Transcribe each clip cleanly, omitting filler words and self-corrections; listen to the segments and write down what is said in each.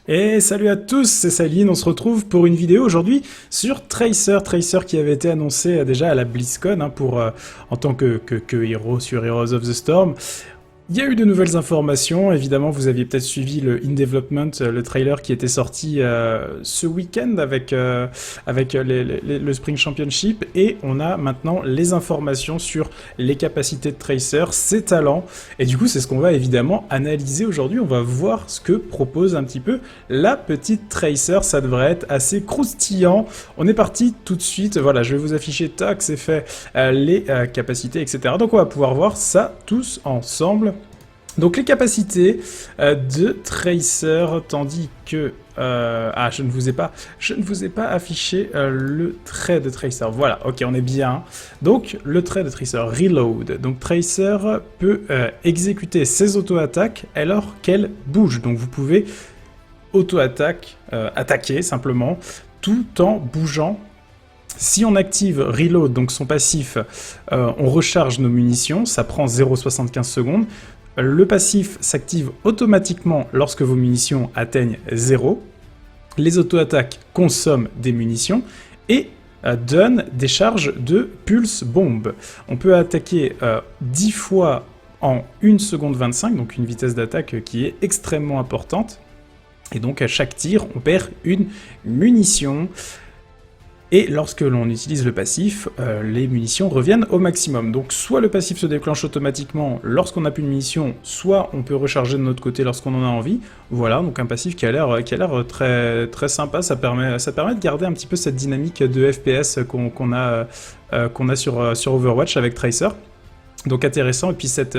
Et salut à tous, c'est Saline, on se retrouve pour une vidéo aujourd'hui sur Tracer. Tracer qui avait été annoncé déjà à la BlizzCon en tant que héros sur Heroes of the Storm. Il y a eu de nouvelles informations, évidemment vous aviez peut-être suivi le In Development, le trailer qui était sorti ce week-end avec le Spring Championship, et on a maintenant les informations sur les capacités de Tracer, ses talents, et du coup c'est ce qu'on va évidemment analyser aujourd'hui. On va voir ce que propose un petit peu la petite Tracer, ça devrait être assez croustillant. On est parti tout de suite, voilà, je vais vous afficher, tac, c'est fait, les capacités, etc. Donc on va pouvoir voir ça tous ensemble. Donc les capacités de Tracer, tandis que je ne vous ai pas affiché le trait de Tracer. Voilà, ok, on est bien. Donc le trait de Tracer, Reload. Donc Tracer peut exécuter ses auto-attaques alors qu'elle bouge. Donc vous pouvez attaquer simplement tout en bougeant. Si on active Reload, donc son passif, on recharge nos munitions, ça prend 0,75 secondes. Le passif s'active automatiquement lorsque vos munitions atteignent 0. Les auto-attaques consomment des munitions et donnent des charges de pulse bombe. On peut attaquer 10 fois en 1 seconde 25, donc une vitesse d'attaque qui est extrêmement importante. Et donc à chaque tir, on perd une munition. Et lorsque l'on utilise le passif, les munitions reviennent au maximum. Donc soit le passif se déclenche automatiquement lorsqu'on n'a plus de munitions, soit on peut recharger de notre côté lorsqu'on en a envie. Voilà, donc un passif qui a l'air très, très sympa. Ça permet de garder un petit peu cette dynamique de FPS qu'on a sur Overwatch avec Tracer. Donc intéressant, et puis cette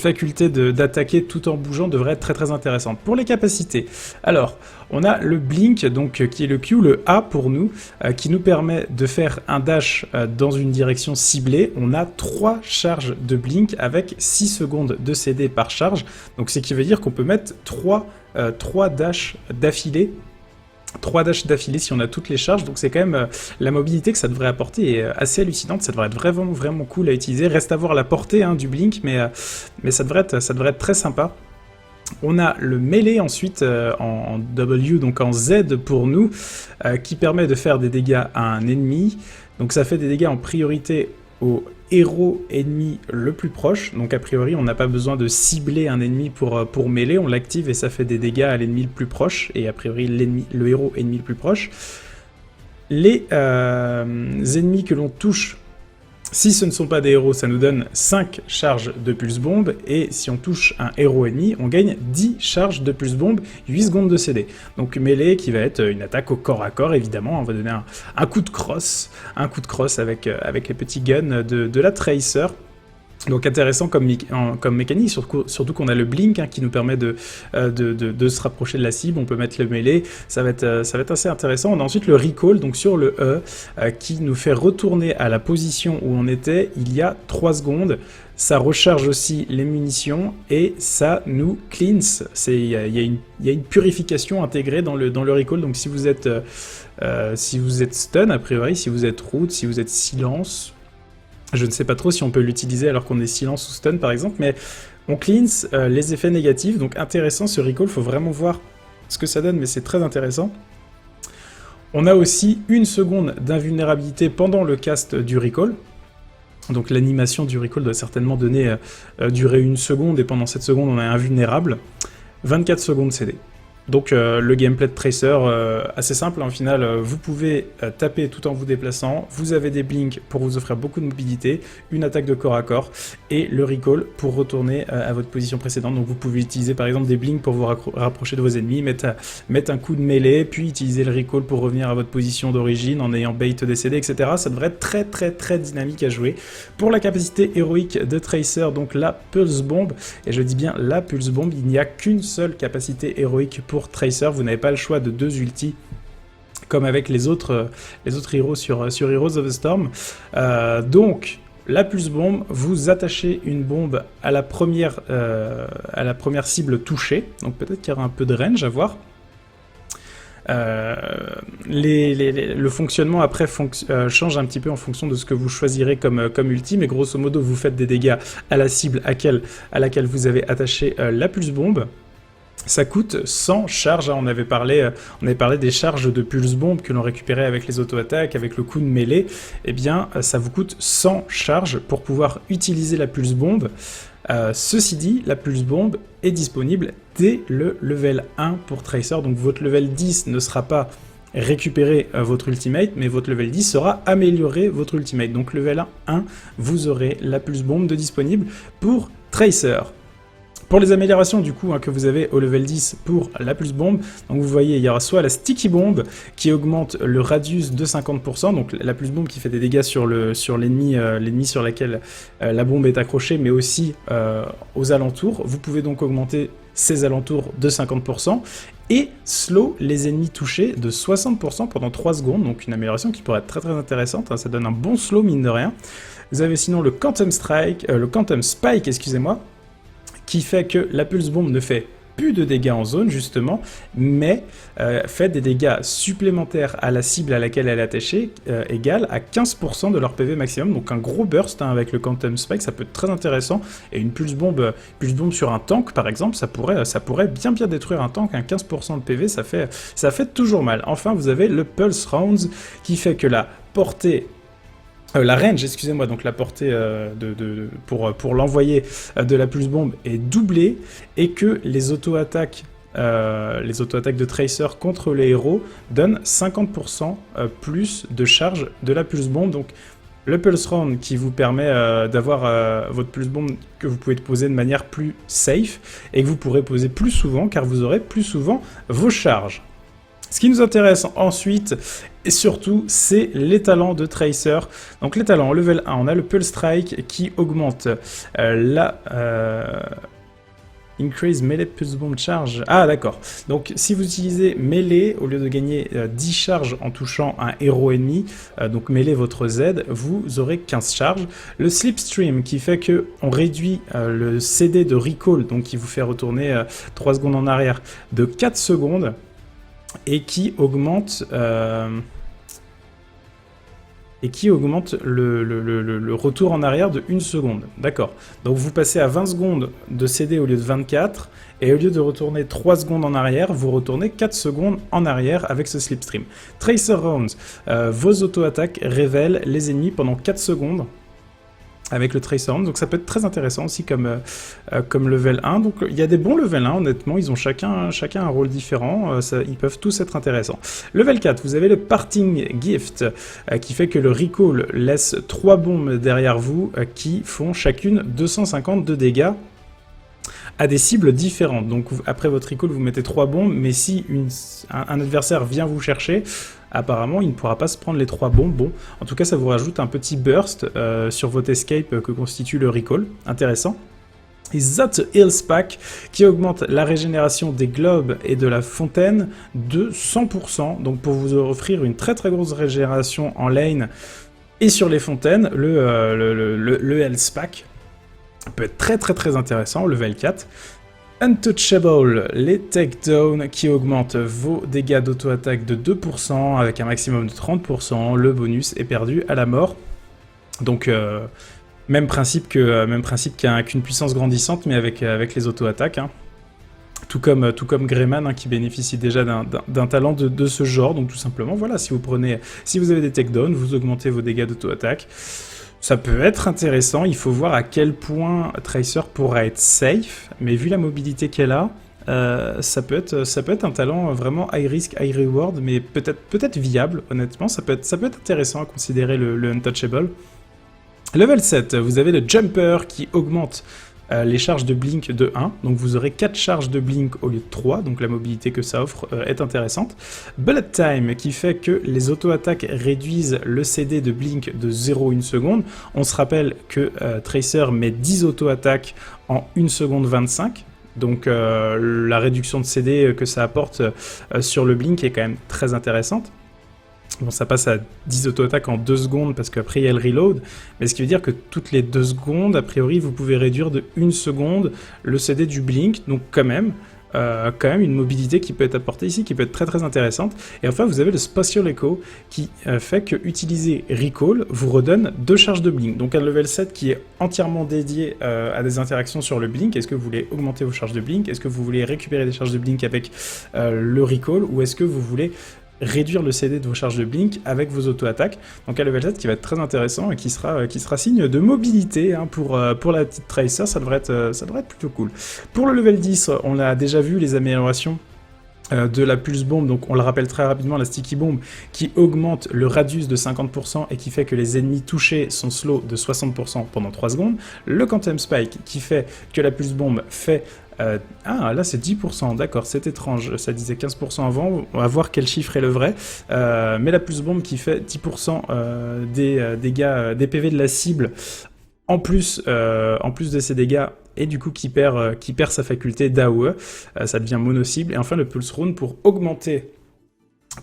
faculté d'attaquer tout en bougeant devrait être très très intéressante. Pour les capacités, alors on a le Blink, donc qui est le Q, le A pour nous, qui nous permet de faire un dash dans une direction ciblée. On a 3 charges de Blink avec 6 secondes de CD par charge, donc ce qui veut dire qu'on peut mettre 3 dashs d'affilée. 3 dashs d'affilée si on a toutes les charges, donc c'est quand même la mobilité que ça devrait apporter est assez hallucinante, ça devrait être vraiment, vraiment cool à utiliser. Reste à voir la portée du Blink, mais ça devrait être très sympa. On a le mêlée ensuite en W, donc en Z pour nous, qui permet de faire des dégâts à un ennemi. Donc ça fait des dégâts en priorité au héros ennemi le plus proche, donc a priori on n'a pas besoin de cibler un ennemi pour mêler, on l'active et ça fait des dégâts à l'ennemi le plus proche, et a priori le héros ennemi le plus proche. Les ennemis que l'on touche, si ce ne sont pas des héros, ça nous donne 5 charges de pulse bombe, et si on touche un héros ennemi, on gagne 10 charges de pulse bombe, 8 secondes de CD. Donc mêlée qui va être une attaque au corps à corps, évidemment, on va donner un coup de crosse avec les petits guns de la Tracer. Donc intéressant comme mécanique, surtout qu'on a le Blink qui nous permet de se rapprocher de la cible, on peut mettre le mêlée, ça va être assez intéressant. On a ensuite le Recall, donc sur le E, qui nous fait retourner à la position où on était il y a 3 secondes. Ça recharge aussi les munitions et ça nous cleanse. Il y a une purification intégrée dans le Recall, donc si vous êtes stun, a priori, si vous êtes route, si vous êtes silence... Je ne sais pas trop si on peut l'utiliser alors qu'on est silence ou stun par exemple, mais on cleanse les effets négatifs, donc intéressant ce recall, faut vraiment voir ce que ça donne, mais c'est très intéressant. On a aussi 1 seconde d'invulnérabilité pendant le cast du recall, donc l'animation du recall doit certainement durer 1 seconde, et pendant cette seconde on est invulnérable. 24 secondes CD. Donc le gameplay de Tracer, assez simple, en final, vous pouvez taper tout en vous déplaçant, vous avez des blinks pour vous offrir beaucoup de mobilité, une attaque de corps à corps, et le recall pour retourner à votre position précédente. Donc vous pouvez utiliser par exemple des blinks pour vous rapprocher de vos ennemis, mettre un coup de mêlée, puis utiliser le recall pour revenir à votre position d'origine en ayant bait des CD, etc. Ça devrait être très très très dynamique à jouer. Pour la capacité héroïque de Tracer, donc la Pulse Bomb, et je dis bien la Pulse Bomb, il n'y a qu'une seule capacité héroïque pour Tracer, vous n'avez pas le choix de 2 ultis comme avec les autres héros sur Heroes of the Storm. Donc la pulse bombe, vous attachez une bombe à la première cible touchée, donc peut-être qu'il y aura un peu de range à voir. Le fonctionnement après change un petit peu en fonction de ce que vous choisirez comme ulti, mais grosso modo vous faites des dégâts à la cible à laquelle vous avez attaché la pulse bombe. Ça coûte 100 charges, hein. On avait parlé des charges de pulse bombe que l'on récupérait avec les auto-attaques, avec le coup de mêlée. Eh bien, ça vous coûte 100 charges pour pouvoir utiliser la pulse bombe. Ceci dit, la pulse bombe est disponible dès le level 1 pour Tracer, donc votre level 10 ne sera pas récupérer votre ultimate, mais votre level 10 sera améliorer votre ultimate. Donc level 1, vous aurez la pulse bombe de disponible pour Tracer. Pour les améliorations du coup que vous avez au level 10 pour la pulse bombe, donc vous voyez il y aura soit la sticky bombe qui augmente le radius de 50%, donc la pulse bombe qui fait des dégâts sur l'ennemi sur laquelle la bombe est accrochée, mais aussi aux alentours. Vous pouvez donc augmenter ces alentours de 50%, et slow les ennemis touchés de 60% pendant 3 secondes, donc une amélioration qui pourrait être très très intéressante, hein, ça donne un bon slow mine de rien. Vous avez sinon le Quantum Spike, excusez-moi, qui fait que la pulse bombe ne fait plus de dégâts en zone justement, mais fait des dégâts supplémentaires à la cible à laquelle elle est attachée, égale à 15% de leur PV maximum, donc un gros burst hein, avec le Quantum Spike, ça peut être très intéressant, et une pulse bombe sur un tank par exemple, ça pourrait bien détruire un tank, un 15% de PV, ça fait toujours mal. Enfin vous avez le Pulse Rounds, qui fait que la portée la range, excusez-moi, donc la portée pour l'envoyer de la pulse bombe est doublée, et que les auto-attaques de Tracer contre les héros donnent 50% plus de charge de la pulse bombe. Donc le Pulse Round qui vous permet d'avoir votre pulse bombe que vous pouvez poser de manière plus safe, et que vous pourrez poser plus souvent, car vous aurez plus souvent vos charges. Ce qui nous intéresse ensuite, et surtout, c'est les talents de Tracer. Donc les talents, en level 1, on a le Pulse Strike qui augmente Increase Melee Pulse Bomb Charge. Ah d'accord, donc si vous utilisez Melee, au lieu de gagner 10 charges en touchant un héros ennemi, donc Melee votre Z, vous aurez 15 charges. Le Slipstream qui fait que on réduit le CD de Recall, donc qui vous fait retourner 3 secondes en arrière, de 4 secondes. Et qui augmente le retour en arrière de 1 seconde. D'accord. Donc vous passez à 20 secondes de CD au lieu de 24, et au lieu de retourner 3 secondes en arrière, vous retournez 4 secondes en arrière avec ce Slipstream. Tracer Rounds, vos auto-attaques révèlent les ennemis pendant 4 secondes. Avec le Tracer Round, donc ça peut être très intéressant aussi comme level 1. Donc il y a des bons level 1, honnêtement, ils ont chacun un rôle différent, ils peuvent tous être intéressants. Level 4, vous avez le Parting Gift, qui fait que le Recall laisse 3 bombes derrière vous, qui font chacune 250 de dégâts à des cibles différentes. Donc après votre Recall, vous mettez 3 bombes, mais si un adversaire vient vous chercher, apparemment, il ne pourra pas se prendre les 3 bombes. Bon, en tout cas, ça vous rajoute un petit burst sur votre escape que constitue le Recall. Intéressant. Et That Heals Pack, qui augmente la régénération des globes et de la fontaine de 100%. Donc pour vous offrir une très très grosse régénération en lane et sur les fontaines, le Heals Pack peut être très très très intéressant, level 4. Untouchable, les takedowns qui augmentent vos dégâts d'auto-attaque de 2% avec un maximum de 30%, le bonus est perdu à la mort. Donc même principe qu'une puissance grandissante, mais avec les auto-attaques. Hein. Tout comme Greyman, hein, qui bénéficie déjà d'un talent de ce genre. Donc tout simplement, voilà, si vous avez des takedowns, vous augmentez vos dégâts d'auto-attaque. Ça peut être intéressant, il faut voir à quel point Tracer pourra être safe, mais vu la mobilité qu'elle a, ça peut être un talent vraiment high risk, high reward, mais peut-être viable, honnêtement, ça peut être intéressant à considérer le Untouchable. Level 7, vous avez le Jumper qui augmente les charges de Blink de 1, donc vous aurez 4 charges de Blink au lieu de 3, donc la mobilité que ça offre est intéressante. Bullet Time qui fait que les auto-attaques réduisent le CD de Blink de 0,1 seconde. On se rappelle que Tracer met 10 auto-attaques en 1 seconde 25, donc la réduction de CD que ça apporte sur le Blink est quand même très intéressante. Bon, ça passe à 10 auto-attaques en 2 secondes parce qu'après il y a le reload, mais ce qui veut dire que toutes les 2 secondes, a priori, vous pouvez réduire de 1 seconde le CD du Blink, donc quand même, quand même une mobilité qui peut être apportée ici, qui peut être très très intéressante. Et enfin, vous avez le Spatial Echo qui fait que utiliser Recall vous redonne 2 charges de Blink. Donc un level 7 qui est entièrement dédié à des interactions sur le Blink. Est-ce que vous voulez augmenter vos charges de Blink? Est-ce que vous voulez récupérer des charges de Blink avec le Recall? Ou est-ce que vous voulez réduire le CD de vos charges de Blink avec vos auto-attaques? Donc un level 7 qui va être très intéressant et qui sera signe de mobilité hein, pour la petite Tracer, ça devrait être plutôt cool. Pour le level 10, on a déjà vu les améliorations de la Pulse Bomb, donc on le rappelle très rapidement, la Sticky Bomb qui augmente le radius de 50% et qui fait que les ennemis touchés sont slow de 60% pendant 3 secondes. Le Quantum Spike qui fait que la Pulse Bomb fait ah, là c'est 10%, d'accord, c'est étrange, ça disait 15% avant, on va voir quel chiffre est le vrai, mais la Pulse Bomb qui fait 10% des dégâts, des PV de la cible, en plus de ses dégâts, et du coup qui perd sa faculté d'AOE, ça devient mono-cible, et enfin le Pulse Rune pour augmenter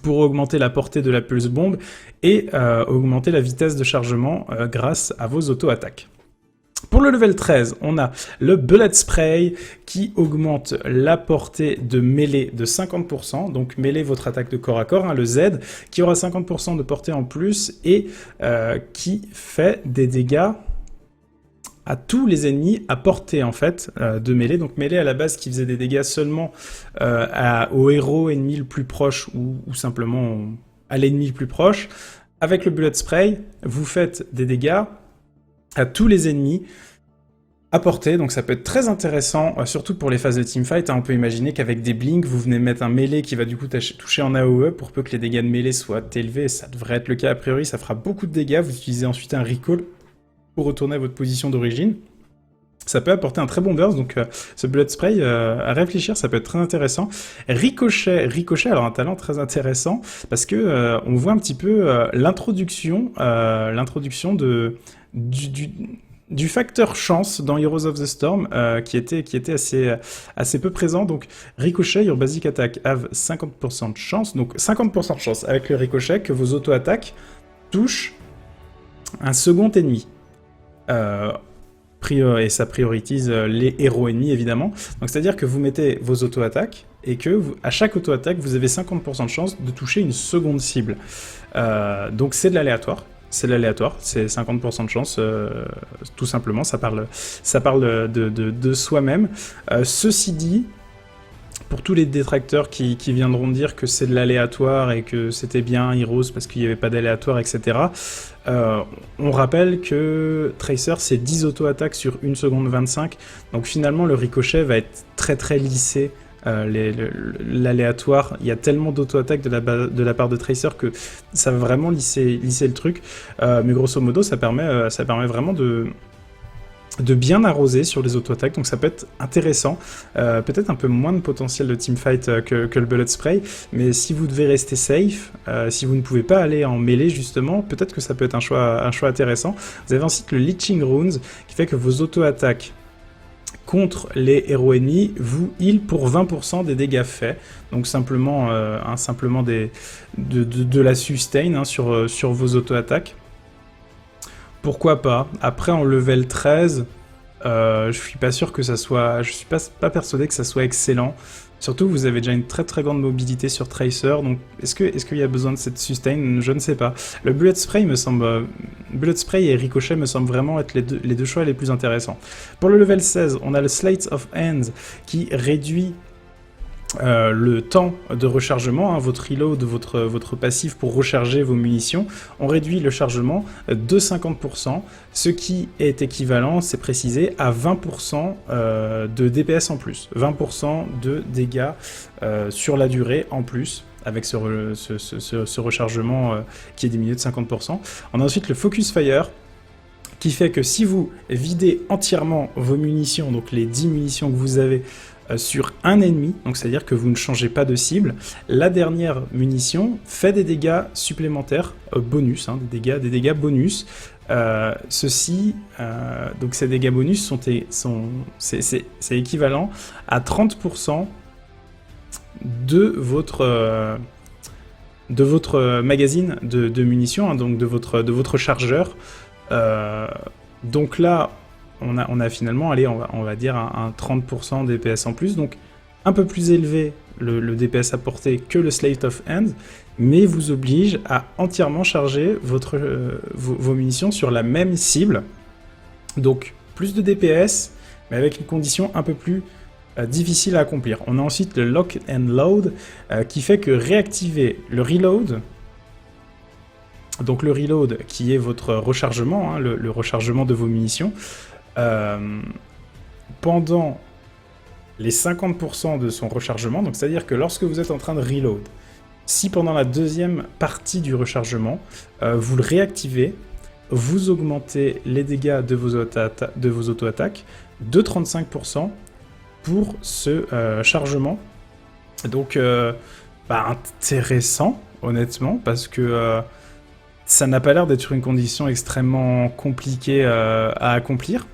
la portée de la Pulse Bomb, et augmenter la vitesse de chargement grâce à vos auto-attaques. Pour le level 13, on a le Bullet Spray qui augmente la portée de mêlée de 50%, donc mêlée votre attaque de corps à corps, hein, le Z, qui aura 50% de portée en plus et qui fait des dégâts à tous les ennemis à portée en fait de mêlée. Donc mêlée à la base qui faisait des dégâts seulement au héros ennemi le plus proche ou simplement à l'ennemi le plus proche. Avec le Bullet Spray, vous faites des dégâts à tous les ennemis à portée, donc ça peut être très intéressant, surtout pour les phases de teamfight. Hein, on peut imaginer qu'avec des blinks, vous venez mettre un mêlée qui va du coup toucher en AOE pour peu que les dégâts de mêlée soient élevés, ça devrait être le cas a priori, ça fera beaucoup de dégâts, vous utilisez ensuite un recall pour retourner à votre position d'origine. Ça peut apporter un très bon burst, donc ce Bullet Spray, à réfléchir, ça peut être très intéressant. Ricochet, alors un talent très intéressant, parce que on voit un petit peu l'introduction du facteur chance dans Heroes of the Storm, qui était assez peu présent. Donc Ricochet, your basic attack have 50% de chance, donc 50% de chance avec le Ricochet que vos auto-attaques touchent un second ennemi. Et ça priorise les héros ennemis évidemment. Donc c'est-à-dire que vous mettez vos auto-attaques et que à chaque auto-attaque vous avez 50% de chance de toucher une seconde cible. Donc c'est de l'aléatoire. C'est 50% de chance, tout simplement, ça parle de soi-même. Ceci dit, pour tous les détracteurs qui viendront dire que c'est de l'aléatoire et que c'était bien Heroes parce qu'il n'y avait pas d'aléatoire, etc., on rappelle que Tracer c'est 10 auto-attaques sur 1 seconde 25, donc finalement le ricochet va être très très lissé. L'aléatoire, il y a tellement d'auto-attaques de la part de Tracer que ça va vraiment lisser le truc, mais grosso modo ça permet vraiment de bien arroser sur les auto-attaques, donc ça peut être intéressant, peut-être un peu moins de potentiel de teamfight que le Bullet Spray, mais si vous devez rester safe, si vous ne pouvez pas aller en mêlée justement, peut-être que ça peut être un choix intéressant. Vous avez ensuite le Leeching Runes, qui fait que vos auto-attaques contre les héros ennemis vous heal pour 20% des dégâts faits, donc simplement de la sustain hein, sur vos auto-attaques. Pourquoi pas. Après en level 13, je suis pas sûr que ça soit, je suis pas persuadé que ça soit excellent. Surtout vous avez déjà une très très grande mobilité sur Tracer, donc est-ce qu'il y a besoin de cette sustain? Je ne sais pas. Le Bullet Spray Bullet Spray et Ricochet me semblent vraiment être les deux choix les plus intéressants. Pour le level 16, on a le Slates of Hands qui réduit le temps de rechargement, hein, votre reload, votre passif pour recharger vos munitions, on réduit le chargement de 50%, ce qui est équivalent, c'est précisé, à 20% de DPS en plus, 20% de dégâts sur la durée en plus, avec ce rechargement qui est diminué de 50%. On a ensuite le Focus Fire, qui fait que si vous videz entièrement vos munitions, donc les 10 munitions que vous avez, sur un ennemi, donc c'est-à-dire que vous ne changez pas de cible, la dernière munition fait des dégâts supplémentaires, bonus, hein, des dégâts bonus. Donc ces dégâts bonus c'est équivalent à 30% de votre magazine de munitions, hein, donc de votre chargeur. Donc là, on a finalement, allez, on va dire un 30% DPS en plus, donc un peu plus élevé, le DPS apporté, que le Slate of Hand, mais vous oblige à entièrement charger vos munitions sur la même cible. Donc plus de DPS, mais avec une condition un peu plus difficile à accomplir. On a ensuite le Lock and Load, qui fait que réactiver le Reload, donc le Reload qui est votre rechargement, hein, le rechargement de vos munitions, pendant les 50% de son rechargement, donc c'est-à-dire que lorsque vous êtes en train de reload, si pendant la deuxième partie du rechargement, vous le réactivez, vous augmentez les dégâts de vos auto-attaques de 35% pour ce chargement. Donc, intéressant, honnêtement, parce que ça n'a pas l'air d'être une condition extrêmement compliquée à accomplir.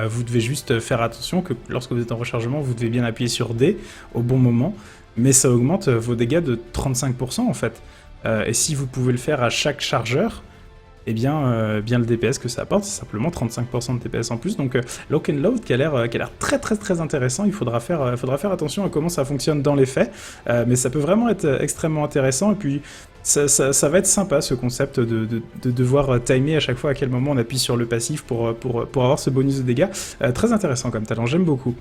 Vous devez juste faire attention que lorsque vous êtes en rechargement, vous devez bien appuyer sur D au bon moment, mais ça augmente vos dégâts de 35% en fait. Et si vous pouvez le faire à chaque chargeur, eh bien, le DPS que ça apporte, c'est simplement 35% de DPS en plus. Donc Lock and Load qui a l'air très intéressant. Il faudra faire attention à comment ça fonctionne dans les faits, mais ça peut vraiment être extrêmement intéressant. Et puis ça va être sympa ce concept de devoir timer à chaque fois à quel moment on appuie sur le passif pour avoir ce bonus de dégâts. Très intéressant comme talent, j'aime beaucoup.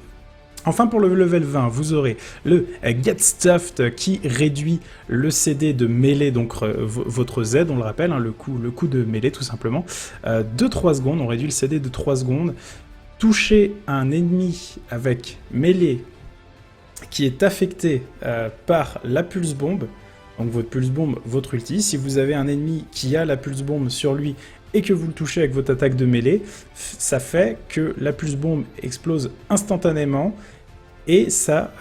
Enfin, pour le level 20, vous aurez le Get Stuffed qui réduit le CD de mêlée, donc votre Z, on le rappelle, hein, le coup de mêlée tout simplement, de 3 secondes. On réduit le CD de 3 secondes. Toucher un ennemi avec mêlée qui est affecté par la pulse bombe, donc votre pulse bombe, votre ulti. Si vous avez un ennemi qui a la pulse bombe sur lui et que vous le touchez avec votre attaque de mêlée, ça fait que la pulse bombe explose instantanément et ça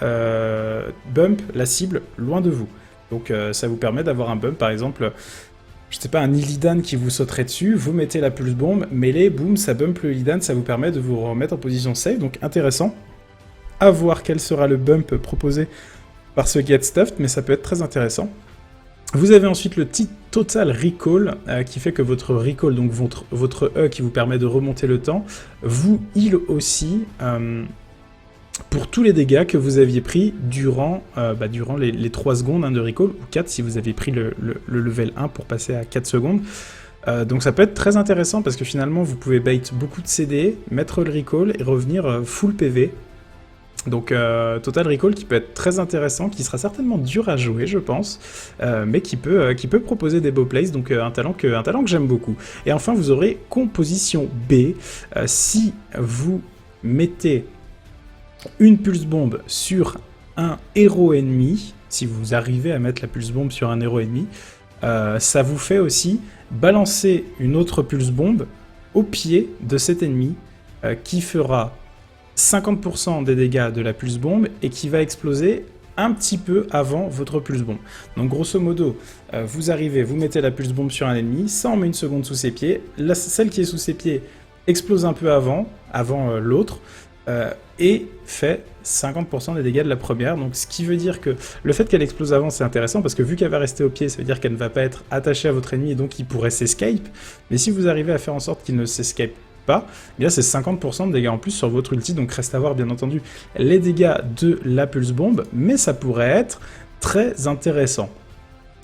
bump la cible loin de vous. Donc ça vous permet d'avoir un bump, par exemple, je sais pas, un Illidan qui vous sauterait dessus, vous mettez la pulse bombe, mêlée, boum, ça bump le Illidan, ça vous permet de vous remettre en position safe, donc intéressant. À voir quel sera le bump proposé par ce Get Stuffed, mais ça peut être très intéressant. Vous avez ensuite le Total Recall, qui fait que votre Recall, donc votre E qui vous permet de remonter le temps, vous heal aussi pour tous les dégâts que vous aviez pris durant les 3 secondes de Recall, ou 4 si vous avez pris le level 1 pour passer à 4 secondes. Donc ça peut être très intéressant parce que finalement vous pouvez bait beaucoup de CD, mettre le Recall et revenir full PV. Donc Total Recall qui peut être très intéressant, qui sera certainement dur à jouer je pense, mais qui peut proposer des beaux plays, donc un talent que j'aime beaucoup. Et enfin vous aurez Composition B, si vous mettez une pulse bombe sur un héros ennemi, si vous arrivez à mettre la pulse bombe sur un héros ennemi, ça vous fait aussi balancer une autre pulse bombe au pied de cet ennemi, qui fera 50% des dégâts de la pulse bombe et qui va exploser un petit peu avant votre pulse bombe. Donc grosso modo, vous arrivez, vous mettez la pulse bombe sur un ennemi, ça en met une seconde sous ses pieds, celle qui est sous ses pieds explose un peu avant l'autre, et fait 50% des dégâts de la première. Donc ce qui veut dire que le fait qu'elle explose avant, c'est intéressant parce que vu qu'elle va rester au pied, ça veut dire qu'elle ne va pas être attachée à votre ennemi et donc il pourrait s'escape. Mais si vous arrivez à faire en sorte qu'il ne s'escape pas, eh bien c'est 50% de dégâts en plus sur votre ulti, donc reste à voir bien entendu les dégâts de la pulse bombe, mais ça pourrait être très intéressant.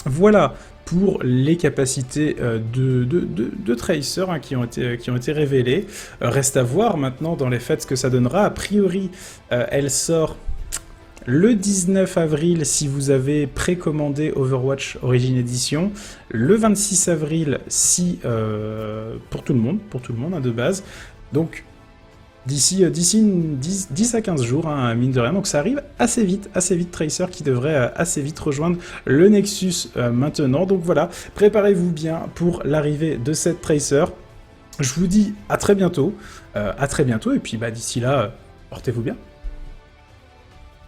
Voilà pour les capacités de Tracer qui ont été révélées. Reste à voir maintenant dans les faits ce que ça donnera. A priori, elle sort le 19 avril si vous avez précommandé Overwatch Origin Edition, le 26 avril si pour tout le monde hein, de base. Donc d'ici 10 à 15 jours, hein, mine de rien, donc ça arrive assez vite Tracer qui devrait assez vite rejoindre le Nexus maintenant. Donc voilà, préparez-vous bien pour l'arrivée de cette Tracer. Je vous dis à très bientôt, et puis d'ici là, portez-vous bien.